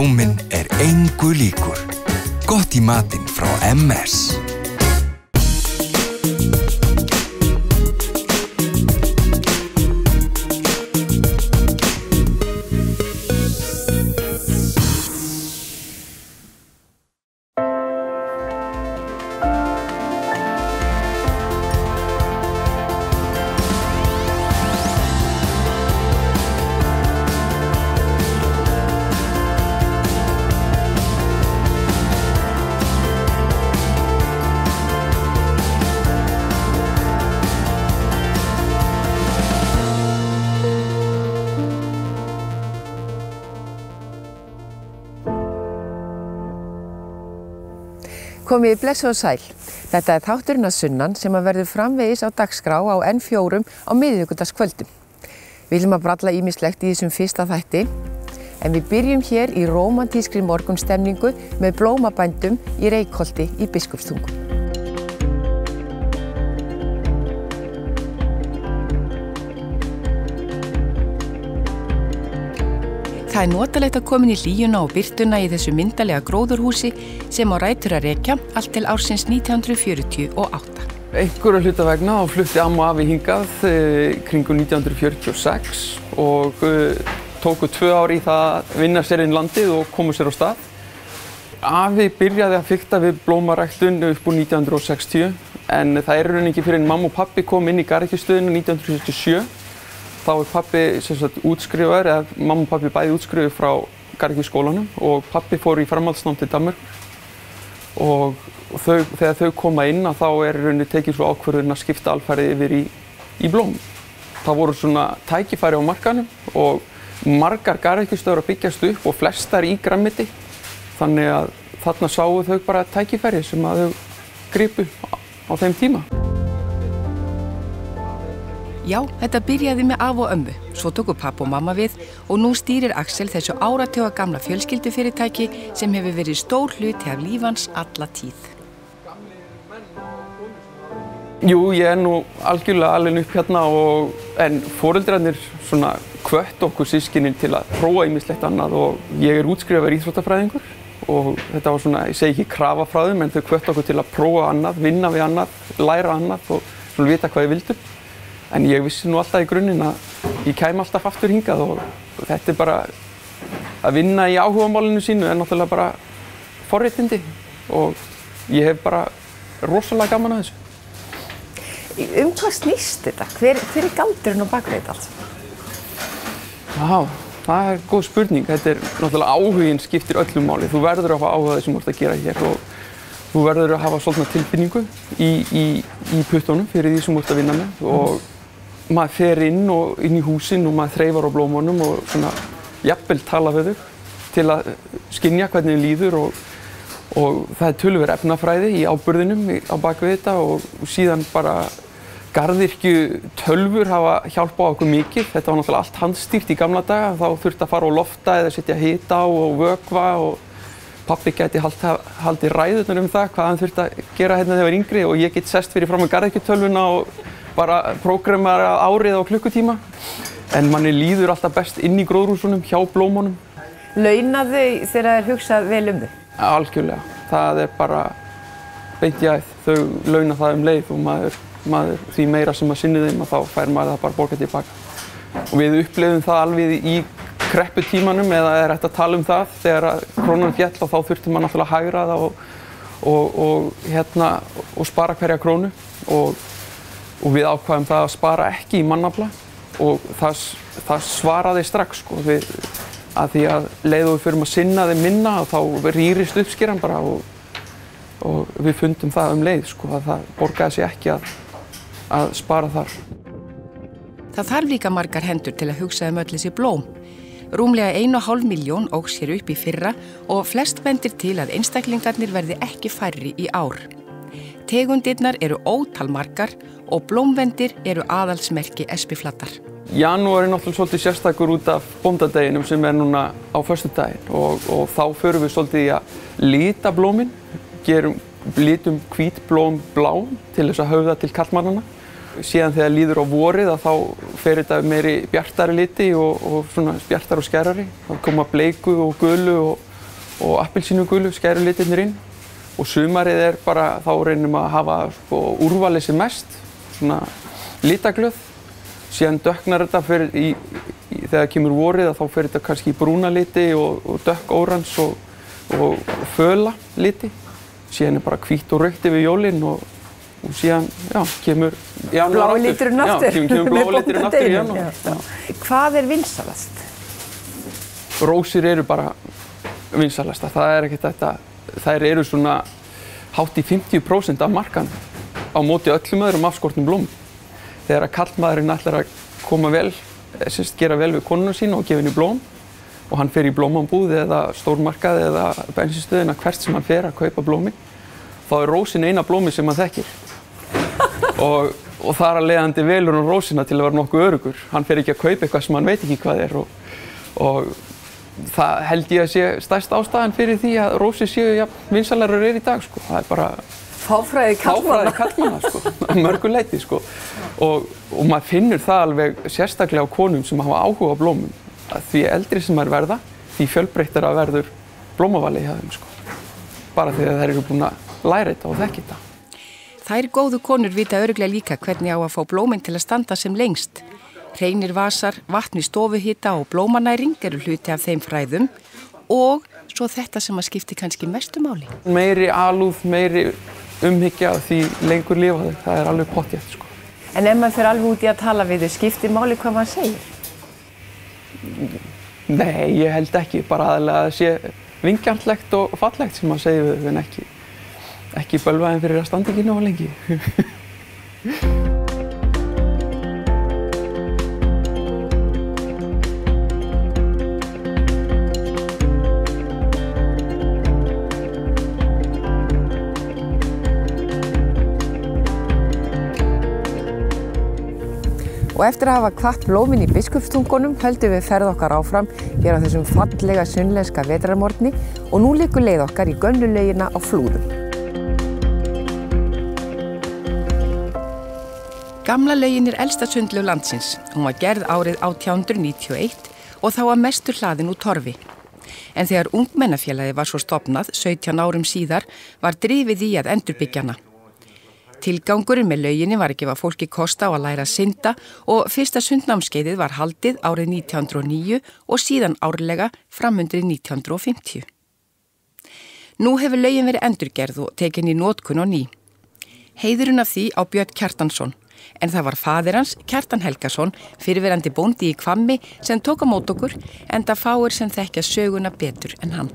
Blóminn engu líkur. Gott í matinn frá MS. Komið blessuð og sæl. Þetta þátturinn að sunnan sem verður framvegis á dagskrá á N4 á miðvikudagskvöldum. Við viljum að bralla ýmislegt í þessum fyrsta þætti, en við byrjum hér í rómantískri morgunstemningu með blómabændum í Reykholti í Biskupstungum. Það notalegt að komin í hlýjuna og birtuna í þessu myndarlega gróðurhúsi sem á rætur að rekja allt til ársins 1948. Einhverju hluta vegna þá flutti amma afi hingað kringum 1946 og tóku 2 ár í það að vinna sér inn landið og komu sér á stað. Afi byrjaði að fikta við blómaræktun upp úr 1960 en það er rauninni ekki fyrir en mamma og pabbi kom inn í garðyrkjustöðina 1977. Þá pabbi útskrifaður, eða mamma og pabbi bæði útskrifuð frá garðyrkjuskólanum og pabbi fór í framhaldsnám til Danmörk. Og þegar þau koma inn þá er rauninni tekin svo ákvörðun að skipta alfarið yfir í blóm. Það voru svona tækifæri á markaðnum og margar garðyrkjustöðvar að byggjast upp og flestar í grænmeti. Þannig að þarna sáu þau bara tækifæri sem að þau gripu á þeim tíma. Já, þetta byrjaði með af og ömmu, svo tóku pappa og mamma við og nú stýrir Axel þessu áratuga gamla fjölskyldufyrirtæki sem hefur verið stór hluti af lífans alla tíð. Jú, ég er nú algjörlega alin upp hérna en foreldrarnir svona hvöttu okkur systkinin til að prófa ýmislegt annað og ég er útskrifaður íþróttafræðingur og þetta var svona, ég segi ekki krafa frá þeim en þau hvöttu okkur til að prófa annað, vinna við annað, læra annað og svona vita hvað ég vildi. En ég vissi nú alltaf í grunninn að ég kæmi alltaf aftur hingað og þetta er bara að vinna í áhugamálinu sínu er náttúrulega bara forréttindi og ég hef bara rosalega gaman að þessu. Hvað snýst þetta? Hver er galdurinn á bak við þetta allt? Já, það er góð spurning. Þetta er náttúrulega áhuginn skiptir öllu máli. Þú verður að hafa áhuga þessum þú ert að gera hér og þú verður að hafa svolítið tilfinningu í puttunum fyrir því sem þú ert að vinna með og maður fer inn í húsin og maður þreifar á blómunum og svona jafnvel tala við þau til að skynja hvernig þau líður og það er töluverð efnafræði í áburðinum á bak við þetta og síðan bara garðyrkju tölvur hafa hjálpað okkur mikið. Þetta var náttúrulega allt handstýrt í gamla daga, þá þurfti að fara á lofta eða setja hita á og vökva og pabbi gæti haldið ræðurnar það hvað hann þurfti að gera hérna þegar ég var yngri og ég get sest fyrir fram með garðyrkjutölvuna og bara prógramera árið á klukkutíma. En manni líður alltaf best inn í gróðurhúsunum hjá blómunum. Launa þau þegar það hugsað vel um þau? Algjörlega. Það er bara beint í æð. Þau launa það leið og maður því meira sem maður sinni þeim þá fær maður það bara borgað tilbaka. Og við upplifðum það alveg í krepputímanum eða er hægt að tala það þegar krónan féll og þá þurfti maður náttúrulega að hagræða og spara hverja krónu og við ákváðum það að spara ekki í mannafla og það svaraði strax sko að því að leið og við förum að sinna þeim minna og þá rýrist uppskeran bara og við fundum það leið sko að það borgaði sig ekki að spara þar. Það þarf líka margar hendur til að hugsa öll þessi blóm. Rúmlega 1,5 milljón óx hér upp í fyrra og flest bendir til að einstaklingarnir verði ekki færri í ár. Tegundirnar eru ótalmargar og blómvendir eru aðalsmerki espiflatar. Janúar er náttúrulega svolítið sérstakur út af bóndadeginum sem er núna á föstudaginn og þá förum við svolítið í að lita blómin, litum hvít blóm blá til þess að höfða til karlmannanna. Síðan þegar líður á vorið þá fer þetta meiri bjartari liti og svona bjartari og skærari. Þá koma bleiku og gulu og appelsínugulu skæru litirnir inn. Og sumarið bara, þá reynum að hafa sko, úrvalið sem mest, svona litaglöð. Síðan dökknar þetta þegar kemur vorið þá fer þetta kannski í brúna liti og dökk órans og föla liti. Síðan bara hvítt og rautt yfir jólin og síðan kemur blái liturinn aftur. Kemur blái liturinn aftur í janúar. Hvað vinsalast? Rósir eru bara vinsalasta. Það ekkert þetta. Þær eru svona hátt í 50% af markaðnum á móti öllum öðrum afskortnum blómum. Þegar karlmaðurinn ætlar að koma vel, gera vel við konuna sína og gefa henni blóm og hann fer í blómabúð eða stórmarkað eða bensinstöðina hvert sem hann fer að kaupa blómin, þá rósin eina blómi sem hann þekkir. Og þar að leiðandi velur hann rósina til að vera nokkuð öruggur. Hann fer ekki að kaupa eitthvað sem hann veit ekki hvað og það held ég að sé stærst ástæðan fyrir því að rósir séu jafn vinsælar í dag, sko. Það bara fáfræði karlmanna, sko, að mörgu leyti, sko. Og maður finnur það alveg sérstaklega á konum sem hafa áhuga á blómum. Að því eldri sem þær verða, því fjölbreyttara verður blómavalið hjá þeim, sko. Bara því að þær eru búin að læra þetta og þekka þetta. Þær góðu konur vita örugglega líka hvernig á að fá blómin til að standa sem lengst. Hreinir vasar, vatn í stofuhita og blómanæring eru hluti af þeim fræðum og svo þetta sem að skipti kannski mestu máli. Meiri alúð, meiri umhyggja því lengur lifa þau. Það er alveg pottþétt, sko. En ef maður fer alveg út í að tala við þau, skiptir máli hvað maður segir? Nei, ég held ekki. Bara aðalega að það sé vingjarnlegt og fallegt sem maður segir við þau en ekki bölvaðin fyrir að standa ekki nógu lengi. Og eftir að hafa kvatt blómin í Biskupstungunum höldum við ferð okkar áfram hér á þessum fallega sunnlenska vetrarmorgni og nú liggur leið okkar í gömlu laugina á Flúðum. Gamla laugin elsta sundlaug landsins. Hún var gerð árið 1891 og þá að mestu hlaðin úr torfi. En þegar Ungmennafélagið var svo stofnað 17 árum síðar var drifið í að endurbyggja hana. Tilgangurinn með lauginni var að gefa fólki kost á að læra að synda og fyrsta sundnámskeiðið var haldið árið 1909 og síðan árlega framundir 1950. Nú hefur laugin verið endurgerð og tekin í notkun á ný. Heiðurinn af því á Björn Kjartansson, en það var faðir hans, Kjartan Helgason, fyrrverandi bóndi í Hvammi sem tók á mót okkur, enda fáir sem þekkja söguna betur en hann.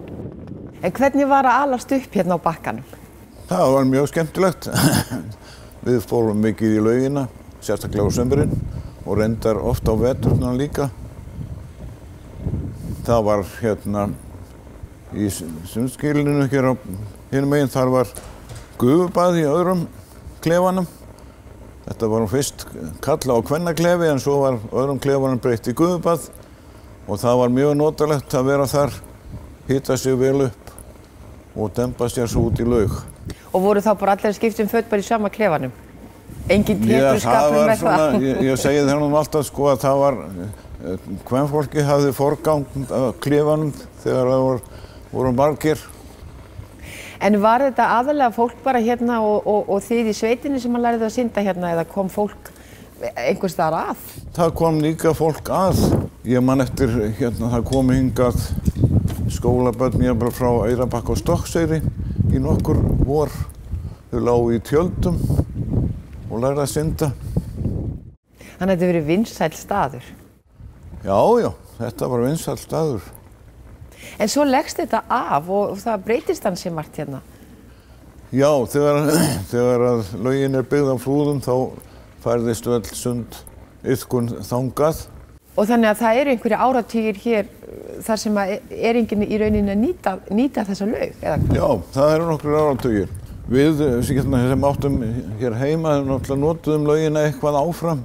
En hvernig var að alast upp hérna á bakkanum? Það var mjög skemmtilegt. Við fórum mikið í laugina, sérstaklega á sumrin og reyndar oft á veturna líka. Það var hérna í sundskýlinu hér á hinum megin, þar var gufubað í öðrum klefanum. Þetta var fyrst kalla- og kvennaklefi en svo var öðrum klefanum breytt í gufubað og það var mjög notalegt að vera þar, hita sig vel upp og dempa sér svo út í laug. Og voru þá bara allir skipt föt bara í sama klefanum? Engin teturskapur með það? Ég segi þennum alltaf sko að það var, kvenfólki hafði forgang af klefanum þegar það voru margir. En var þetta aðalega fólk bara hérna og þið í sveitinni sem að lærið að synda hérna eða kom fólk einhvers staðar að? Það kom líka fólk að. Ég man eftir hérna, það kom hingað skólabörn jafnvel frá Eyrarbakka og Stokkseyri í nokkur vor. Þau lágu í tjöldum og lærðu að synda. Þannig að þetta verið vinsæll staður? Já, þetta var vinsæll staður. En svo leggst þetta af og það breytist hann sem margt hérna? Já, þegar að laugin byggð á Flúðum þá færðist öll sundiðkun þangað. Og þannig að það eru einhverja áratugir hér þar sem enginn í rauninni að nýta þessa laug, eða hvað? Já, það eru nokkur áratugir. Við sem áttum hér heima notuðum laugina eitthvað áfram.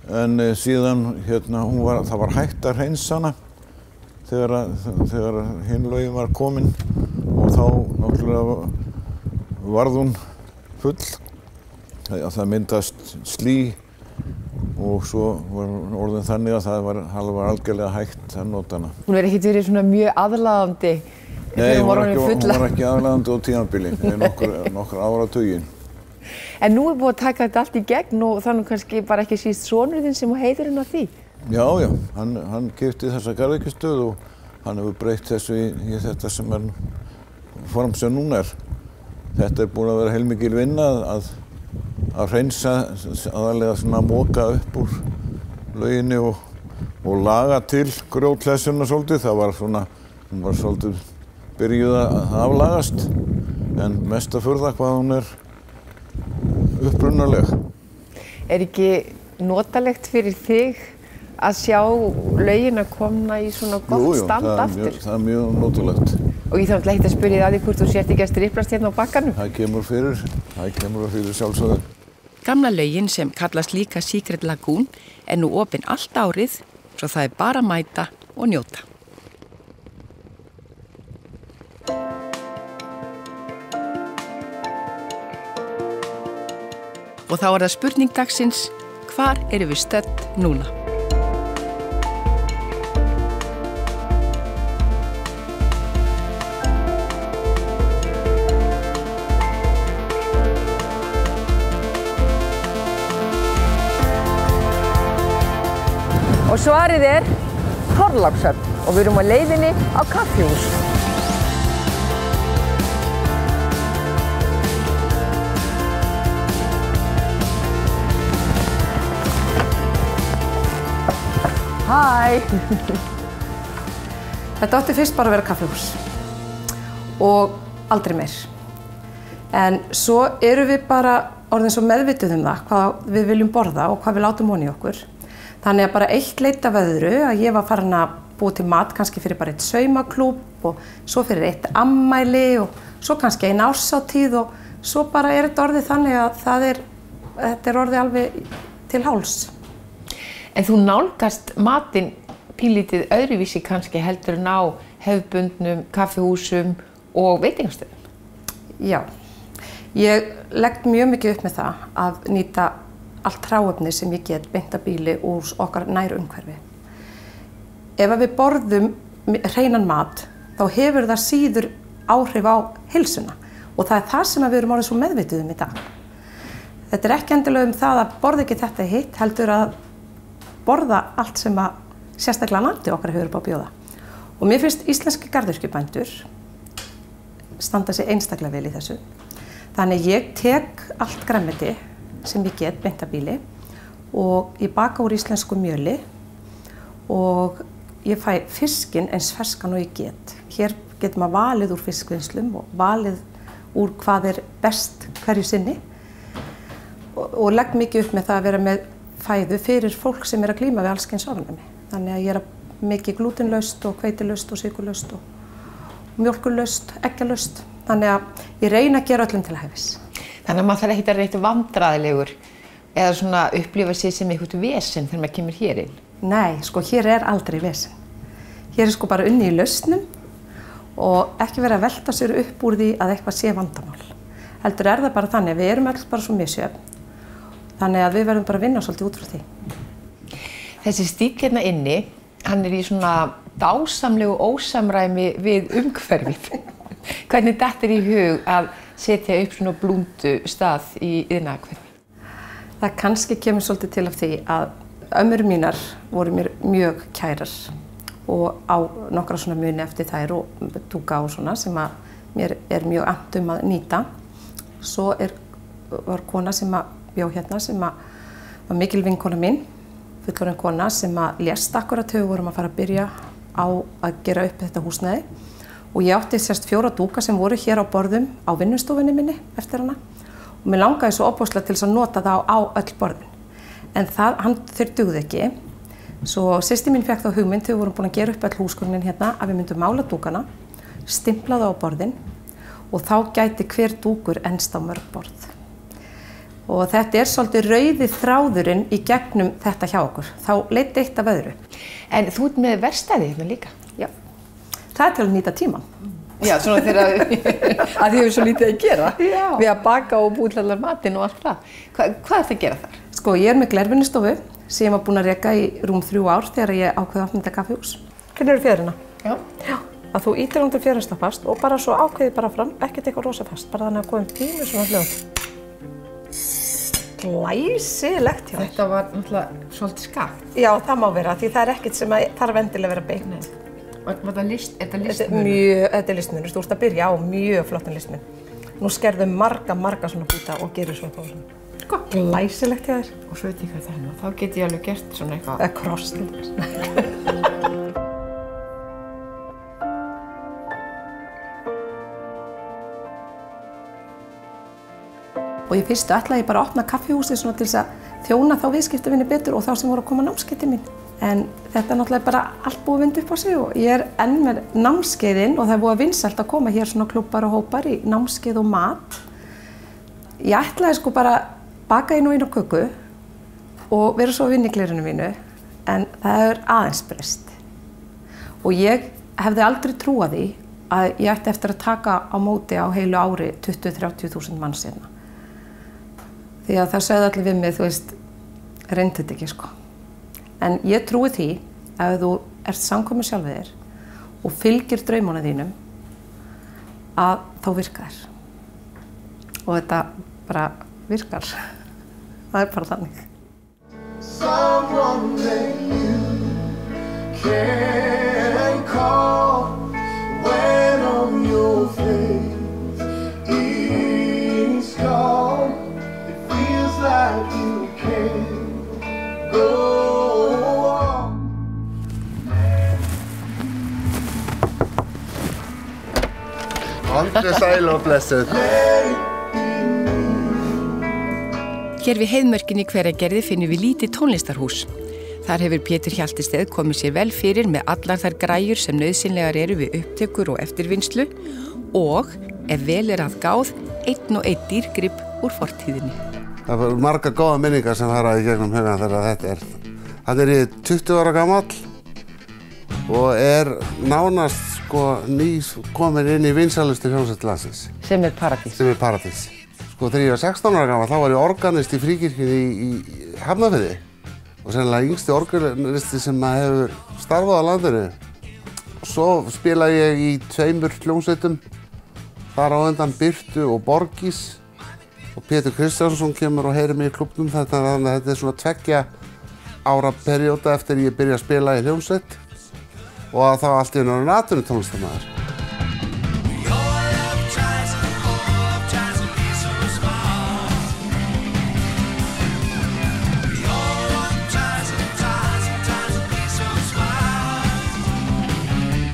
En síðan það var hægt að hreinsa hana þegar hinn laugin var komin og þá náttúrulega varð hún full. Það myndast slí og svo var orðin þannig að það var algjörlega hægt að nota hana. Hún verið ekkert verið svona mjög aðlaðandi Nei, hún var ekki aðlaðandi á tímabili, nokkur áratugin. En nú búið að taka þetta allt í gegn og þannig kannski bara ekki síst sonur þinn sem heiðurinn á því? Já, hann keypti þessa garðyrkjustöð og hann hefur breytt þessu í þetta sem form sem núna Þetta búin að vera heilmikil vinna að hreinsa, aðalega svona moka upp úr lauginni og laga til grjótklessuna svolítið. Það var svona, hún var svolítið byrjuð að aflagast, en mest að furða hvað hún upprunaleg. Ekki notalegt fyrir þig að sjá laugina komna í svona gott stand aftur? Jú, það mjög notalegt. Og ég þarf ekki að spyrja að því hvort þú sért ekki að striplast hérna á bakkanum? Það kemur fyrir sjálfsögðu. Gamla laugin sem kallast líka Secret Lagoon nú opin allt árið, svo það bara að mæta og njóta. Og þá það spurning dagsins, hvar erum við stödd núna? Og svarið Þorlákshöfn og við erum á leiðinni á kaffihús. Hæ! Þetta átti fyrst bara að vera kaffihús og aldrei meir. En svo erum við bara orðin svo meðvituð það hvað við viljum borða og hvað við látum ofan í okkur. Þannig að bara eitt leit af öðru að ég var farin að búa til mat kannski fyrir bara eitt saumaklúbb og svo fyrir eitt ammæli og svo kannski ein árshátíð og svo bara þetta orðið þannig að þetta orðið alveg til háls. En þú nálgast matinn pínlítið öðruvísi kannski heldur en á hefðbundnum kaffihúsum og veitingastöðum? Já, ég legg mjög mikið upp með það að nýta allt hráefni sem ég get beint að bíli úr okkar nær umhverfi. Ef við borðum hreinan mat, þá hefur það síður áhrif á heilsuna og það það sem við erum orðið svo meðvituð í dag. Þetta ekki endilega það að borða ekki þetta hitt, heldur að borða allt sem að sérstaklega landi okkar hefur upp á bjóða. Og mér finnst íslenski garðyrkjubændur standa sig einstaklega vel í þessu. Þannig ég tek allt grænmeti sem ég get beint að bíli og ég baka úr íslensku mjöli og ég fæ fiskinn eins ferskan og ég get. Hér getur maður valið úr fiskvinnslum og valið úr hvað best hverju sinni og legg mikið upp með það að vera með fæðu fyrir fólk sem að glíma við alls kyns ofnæmi. Þannig að ég mikið glútenlaust og hveitilaust og sykurlaust og mjólkurlaust, eggjalaust. Þannig að ég reyna að gera öllum til hæfis. Þannig að maður þarf ekkert að reyta vandræðilegur eða svona upplifa sig sem eitthvað vesen þegar maður kemur hér inn? Nei, sko hér aldrei vesen. Hér sko bara unni í lausnum og ekki vera að velta sér upp úr því að eitthvað sé vandamál. Heldur það bara þannig að við erum öll bara svo misjöfn. Þannig að við verðum bara að vinna svolítið út frá því. Þessi stíll hérna inni, hann í svona dásamlegu ósamræmi við umhverfið. Hvernig dettur í hug að setja upp svona blúndu stað í iðnaðarhverfi? Það kannski kemur svolítið til af því að ömmur mínar voru mér mjög kærar og á nokkra svona muni eftir þær og dúka og svona sem að mér mjög annt að nýta. Svo var kona sem að bjó hérna sem að var mikil vinkona mín, fullorðin kona sem að lést akkurat þegar við vorum að fara að byrja á að gera upp þetta húsnæði. Og ég átti sérst 4 dúka sem voru hér á borðum á vinnustofunni minni eftir hana og mér langaði svo opaslega til þess að nota það á öll borðin. En þeir dugðu ekki. Svo systir mín fékk þá hugmynd þegar við vorum búin að gera upp öll húsgögnin hérna að við myndum mála dúkana, stimpla það á borðin og þá gæti hver dúkur enst á mörg borð. Og þetta svolítið rauði þráðurinn í gegnum þetta hjá okkur. Þá leiddi eitt af öðru. En þú ert með verkstæði hérna líka? Já. Það til að nýta tíman. Já, svona þegar að þið hefur svo lítið að gera. Já. Við að baka og búið til allar matinn og allt það. Hvað það að gera þar? Sko, ég með glervinnustofu sem ég var búin að reka í rúm 3 ár þegar ég ákveði að opna þetta kaffihús. Hvernig eru fjöruna? Já. að þú ítir hún til fjörunsta fast og bara svo ákveði bara fram, ekkert eitthvað rosa fast, bara þannig að komum pínu svona hljóð. Glæsilegt hjá þér. Þetta var náttúrulega svolítið skakt. Já, það má vera, því það ekkert sem þarf endilega að vera beitt. Var þetta listmunur? Þetta er listmunur, þú ert að byrja á mjög flottan listmun. Nú skerðu marga svona búta og gerur svona bóðum. Glæsilegt hjá þér. Og svo veit ég hvað það er nú, þá get ég alveg gert svona eitthvað. Það er kross til þess. Og í fyrstu ætlaði ég bara að opna kaffihúsið svona til þess að þjóna þá viðskiptavinni betur og þá sem voru að koma námskeið til mín. En þetta er náttúrulega bara allt búið að vinda upp á sig og ég er enn með námskeiðin og það er búið að vinsælt að koma hér svona klúbbar og hópar í námskeið og mat. Ég ætlaði sko bara að baka einu og einu köku og vera svo að vinna í glerinu mínu, en það er aðeins breyst. Og ég hefði aldrei trúað því að ég ætti eftir að taka á móti á heilu ári 20-30.000 manns hérna. Því að það sögðu allir við mig, þú veist, reyndu þetta ekki sko. En ég trúi því að ef þú ert samkvæmur sjálfið þér og fylgir draumunum þínum, að þá virka þér. Og þetta bara virkar. Það er bara þannig. Someone that you can call when on your face is gone. It feels like you can't go on. Aldrei sæl og blessuð. Hér við heiðmörkin í Hveragerði finnum við lítið tónlistarhús. Þar hefur Pétur Hjaltesteð komið sér vel fyrir með allar þær græjur sem nauðsynlegar eru við upptökur og eftirvinnslu og, ef vel er að gáð, einn og einn dýrgrip úr fortíðinni. Það eru margar góða minningar sem fara í gegnum hugan þegar þetta er. Hann er í 20 ára gamall og er nánast sko komin inn í vinsælustu hljómsveit landsins. Sem er Paradís. Sem er Paradís. Sko þegar ég var 16 ára gamall þá var ég organist í Fríkirkjunni í Hafnarfirði og sennilega yngsti organisti sem hefur starfað á landinu. Svo spilaði ég í 2 hljómsveitum, þar á undan Birtu og Borgís og Pétur Kristjánsson kemur og heyrir mig í klúbbnum, þannig að þetta er svona 2 ára perióda eftir ég byrja að spila í hljómsveit og að þá allt í einu orðinn atvinnutónlistarmaður.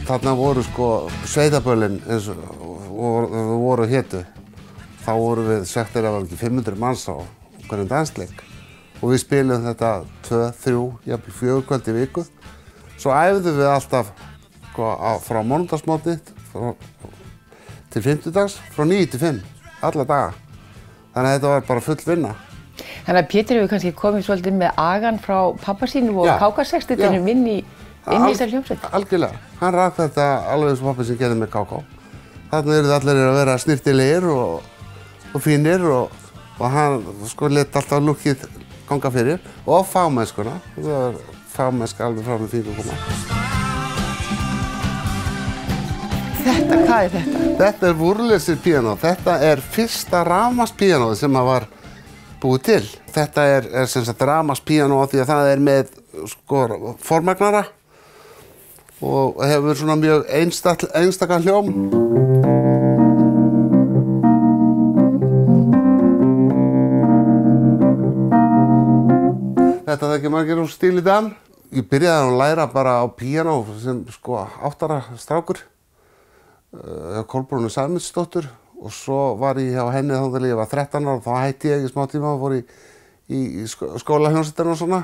Þarna voru sko sveitaböllin eins og voru hétu. Þá voru við sektir að það var ekki 500 manns á hverjum dansleik. Og við spilum þetta 2, 3, jafnvel 4 kvöld í viku. Svo æfðum við alltaf sko, frá mánudagsmótni til fimmtudags, frá 9 til 5, alla daga. Þannig að þetta var bara full vinna. Þannig að Pétur hefur kannski komið svolítið með agan frá pappa sínu og KK-sextutinum inn í þessar hljómsveit. Algjörlega. Hann rak þetta alveg eins og pappi sem gerði með KK. Þarna eru allir að vera snyrtilegir og fínir og hann sko lét alltaf lukkið ganga fyrir og fagmennskuna. Það var fagmennska alveg frá með fínu koma. Hvað er þetta? Þetta er Wurlitzer píanó. Þetta er fyrsta rafmagnspíanóið sem var búið til. Þetta er sem sagt rafmagnspíanó því að það er með sko formagnara og hefur svona mjög einstaka hljóm. Þetta þekkir margir úr stíl í dag. Ég byrjaði að læra bara á píanó sem sko 8 ára strákur hjá Kolbrúnu Sæmundsdóttur og svo var ég hjá henni þá þegar ég var 13 ára og þá hætti ég í smá tíma og fór í skólahljómsveitina og svona.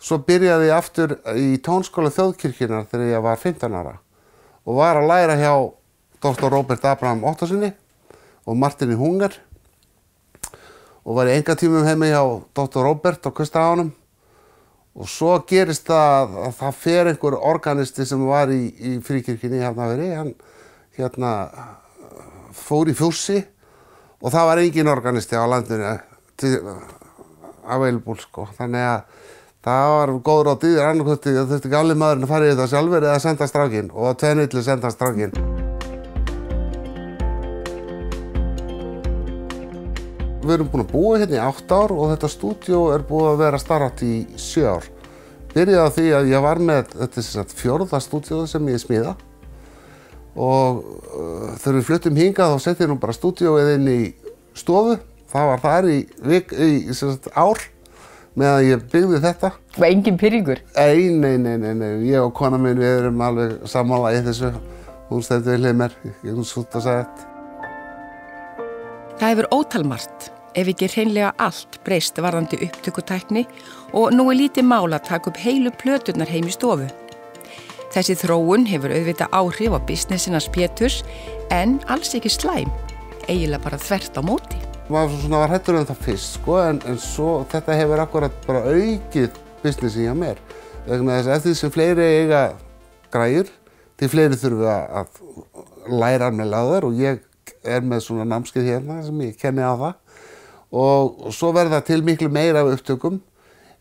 Svo byrjaði ég aftur í tónskóla Þjóðkirkjunnar þegar ég var 15 ára og var að læra hjá Dr. Róbert Abraham Óttarssyni og Martini Hunger og var í einkatímum heima hjá Dr. Róbert á Kvisthaganum og svo gerist það að það fer einhver organisti sem var í Fríkirkjunni í Hafnarfirði, hann fór í fjósi og það var engin organisti á landinu available sko, þannig að Það var góð ráð dýr, annarkvöldi þurfti gamli maðurinn að fara í þetta sjálfur eða senda strákinn og tvenvillu senda strákinn. Við erum búin að búa hérna í 8 ár og þetta stúdíó búið að vera starfrækt í 7 ár. Byrjaði á því að ég var með þetta 4. stúdíó sem ég smíða og þegar við fluttum hingað þá setti ég nú bara stúdíóið inn í stofu. Það var þar í ár meðan ég byggði þetta. Og engin pirringur? Nei. Ég og kona mín, við erum alveg sammála í þessu. Hún stendur við hlið mér, ég hún sútt að segja þetta. Það hefur ótalmargt, ef ekki hreinlega allt breyst varðandi upptökutækni og nú lítið mál að taka upp heilu plöturnar heim í stofu. Þessi þróun hefur auðvitað áhrif á businessinans Péturs en alls ekki slæm, eiginlega bara þvert á móti. Maður var hræddur það fyrst, sko, en svo þetta hefur akkurat bara aukið businessin hjá mér. Vegna þess að eftir sem fleiri eiga græjur, því fleiri þurfa að læra almennilega á þær og ég með svona námskeið hérna sem ég kenni á það. Og svo verða til miklu meira af upptökum,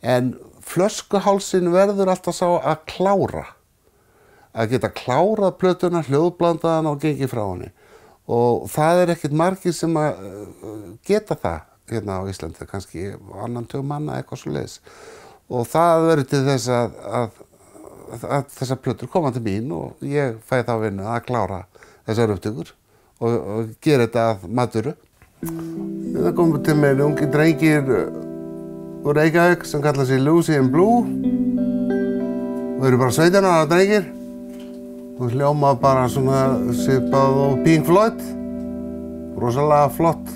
en flöskuhálsinn verður alltaf sá að klára. Að geta klárað plötuna, hljóðblandaðan og gengið frá henni. Og það ekkert margir sem að geta það hérna á Íslandi, kannski annan 2 manna eitthvað svoleiðis. Og það verður til þess að þessar plötur koma til mín og ég fæ þá vinnu að klára þessar upptökur og gera þetta að maturu. Það komu til mér ungi drengir úr Reykjavík sem kalla sig Lucy and Blue. Það eru bara 17 ára drengir. Og hljóma bara svona svipað og Pink Floyd. Rosalega flott.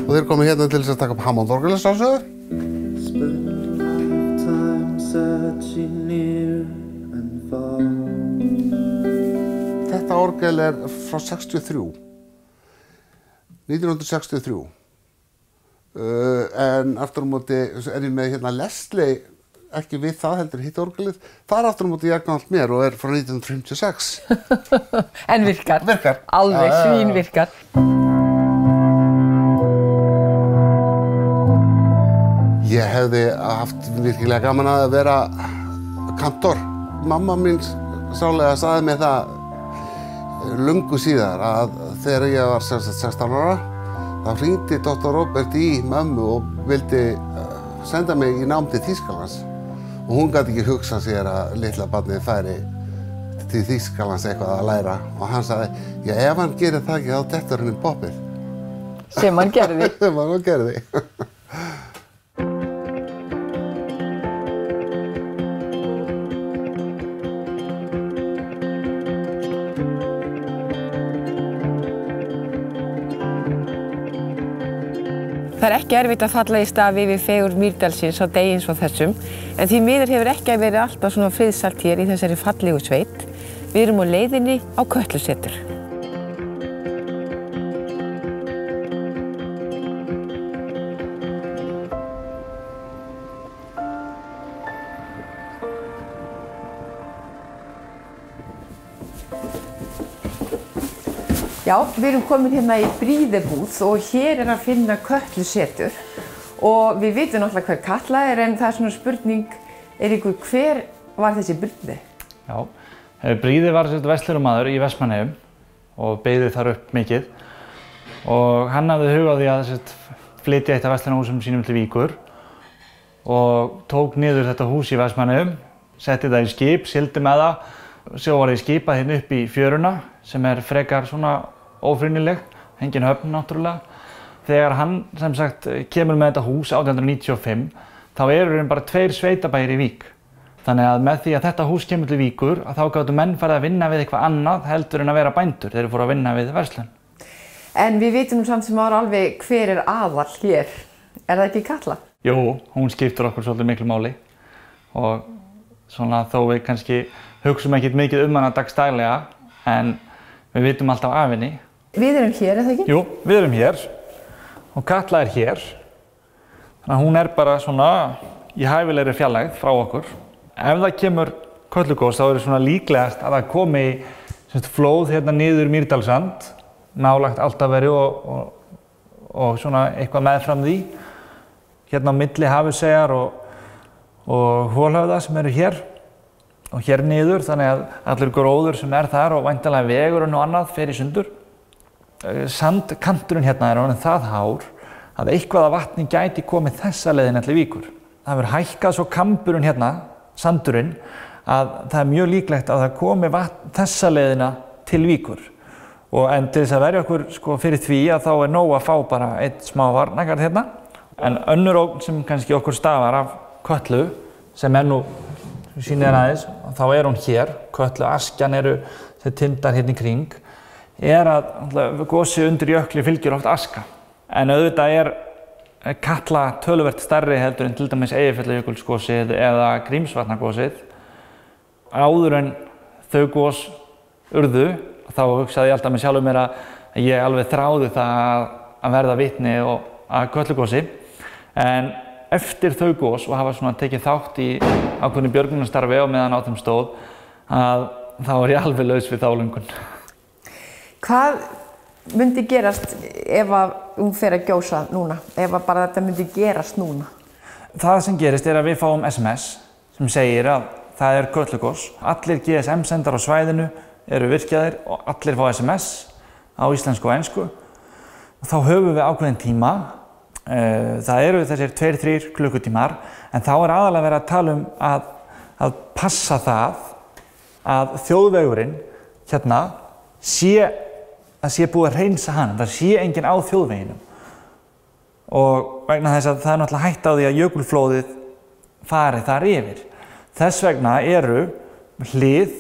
Og þeir komu hérna til þess að taka upp Hammond-orgelið sjálfsögðu. Þetta orgel frá 63. 1963. En aftur á móti ég með hérna Leslie, ekki við það heldur hitt orgelið. Það aftur á móti jafngamalt mér og frá 1956. En virkar. Virkar. Alveg svín virkar. Ég hefði haft virkilega gaman að vera kantor. Mamma mín sálega sagði mér það löngu síðar að þegar ég var 16 ára þá hringdi Dr. Robert í mömmu og vildi senda mig í nám til Þýskalands. Og hún gat ekki hugsað sér að litla barnið færi til Þýskalands eitthvað að læra. Og hann sagði, já ef hann gerir það ekki þá dettur hann í poppið. Sem hann gerði. Sem hann gerði. Það ekki erfitt að falla í stafi við fegurð Mýrdalsins á degi eins og þessum, en því miður hefur ekki verið alltaf svona friðsælt hér í þessari fallegu sveit. Við erum á leiðinni á Kötlusetur. Já, við erum komin hérna í Bríðibúð og hér að finna Kötlusetur og við vitum náttúrulega hver Katla en það svona spurning, Eiríkur, hver var þessi Bríði? Já, Bríði var verslunarmaður í Vestmannaeyjum og beygði þar upp mikið og hann hafði hug á því að flytja eitt af verslunarhúsum sínum til Víkur og tók niður þetta hús í Vestmannaeyjum, setti það í skip, sigldi með það, svo var því skipað hérna upp í fjöruna sem frekar svona ófrýnileg, engin höfn náttúrulega. Þegar hann sem sagt kemur með þetta hús 1895 þá eru bara 2 sveitabæir í Vík. Þannig að með því að þetta hús kemur til Víkur þá gátu menn farið að vinna við eitthvað annað heldur en að vera bændur. Þeir fóru að vinna við verslun. En við vitum samt sem ára alveg hver aðal hér. Það ekki Katla? Jú, hún skiptir okkur svolítið miklu máli og svona þó við kannski hugsum ekkert mikið hana dagstaglega en við vitum alltaf af henni. Við erum hér, það ekki? Jú, við erum hér og Katla hér. Þannig að hún bara svona í hæfilegri fjarlægð frá okkur. Ef það kemur Kötlugos þá svona líklegast að það komi flóð hérna niður Mýrdalssand, nálægt Altaveri og svona eitthvað meðfram því. Hérna á milli Hafíseyjar og Holhöfða sem eru hér og hér niður, þannig að allur gróður sem þar og væntanlega vegurinn og annað fer í sundur. Sandkanturinn hérna orðinn það hár að eitthvað af vatni gæti komið þessa leiðina til Víkur. Það hefur hækkað svo kamburinn hérna, sandurinn, að það mjög líklegt að það komi vatn þessa leiðina til Víkur. En til þess að verja okkur fyrir því að þá nóg að fá bara einn smá varnargarð hérna. En önnur ógn sem kannski okkur stafar af Kötlu, sem nú sýnir aðeins, þá hún hér, Kötlu, askjan eru þeir tindar hérna í kring, að gosi undir jökli fylgir oft aska. En auðvitað Katla töluvert stærri heldur en til dæmis Eyjafjallajökulsgosið eða Grímsvatnagosið. Áður en þau gos urðu, þá hugsaði ég alltaf með sjálfum mér að ég alveg þráði það að verða vitni að Kötlugosi. En eftir þau gos og hafa tekið þátt í ákveðnu björgunarstarfi og meðan á þeim stóð, að þá ég alveg laus við þá löngun. Hvað myndi gerast ef hún fer að gjósa núna? Ef bara þetta myndi gerast núna? Það sem gerist að við fáum SMS sem segir að það Kötlugos. Allir GSM-sendar á svæðinu eru virkjaðir og allir fá SMS á íslensku og ensku. Og þá höfum við ákveðin tíma. Það eru þessir 2-3 klukkutímar, en þá aðalega verið að tala að passa það að þjóðvegurinn hérna sé búið að hreinsa hann, það sé enginn á þjóðveginum. Og vegna þess að það náttúrulega hætta á því að jökulflóðið fari þar yfir. Þess vegna eru hlið,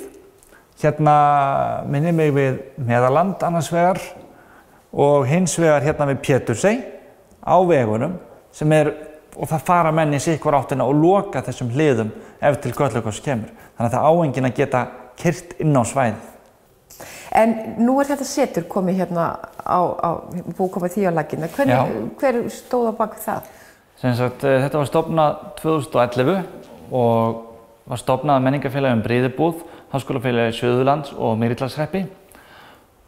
hérna minnir mig við Meðaland annars vegar og hins vegar hérna við Pétursey á vegunum sem og það fara menn í sitthvora áttina og loka þessum hliðum ef til Kötlugos kemur. Þannig að það á enginn að geta keyrt inn á svæðið. En nú þetta setur komið hérna búið komið því á laggirnar. Hver stóð á bak við það? Þetta var stofnað 2011 og var stofnað af menningarfélagum Bríðibúð, Háskólafélagi Suðurlands og Mýrdalshreppi.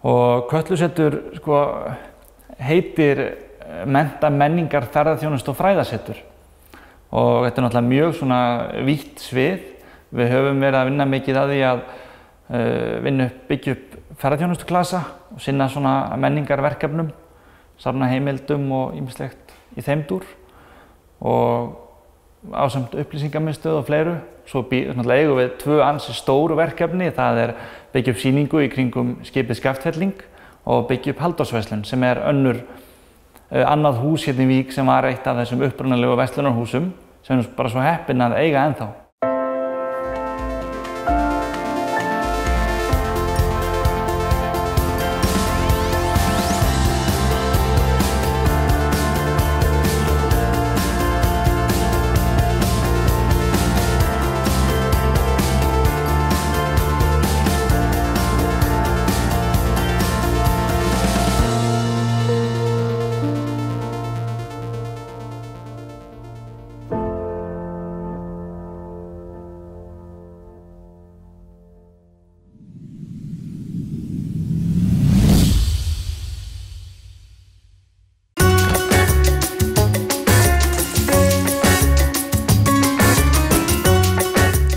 Og Kötlusetur heitir Mennta-, menningar-, ferðaþjónustu og fræðasetur. Og þetta náttúrulega mjög vítt svið. Við höfum verið að vinna mikið að því að byggja upp ferðaþjónustuklasa og sinna menningarverkefnum, safna heimildum og ýmislegt í þeim dúr og ásamt upplýsingamiðstöð og fleiru. Svo eigum við 2 ansi stóru verkefni, það byggja upp sýningu í kringum skipið Skaftfelling og byggja upp Halldórsverslun sem annað hús hérna í Vík sem var eitt af þessum upprunalegu verslunarhúsum sem bara svo heppin að eiga ennþá.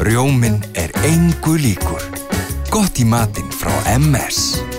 Rjóminn engu líkur. Gott í matinn frá MS.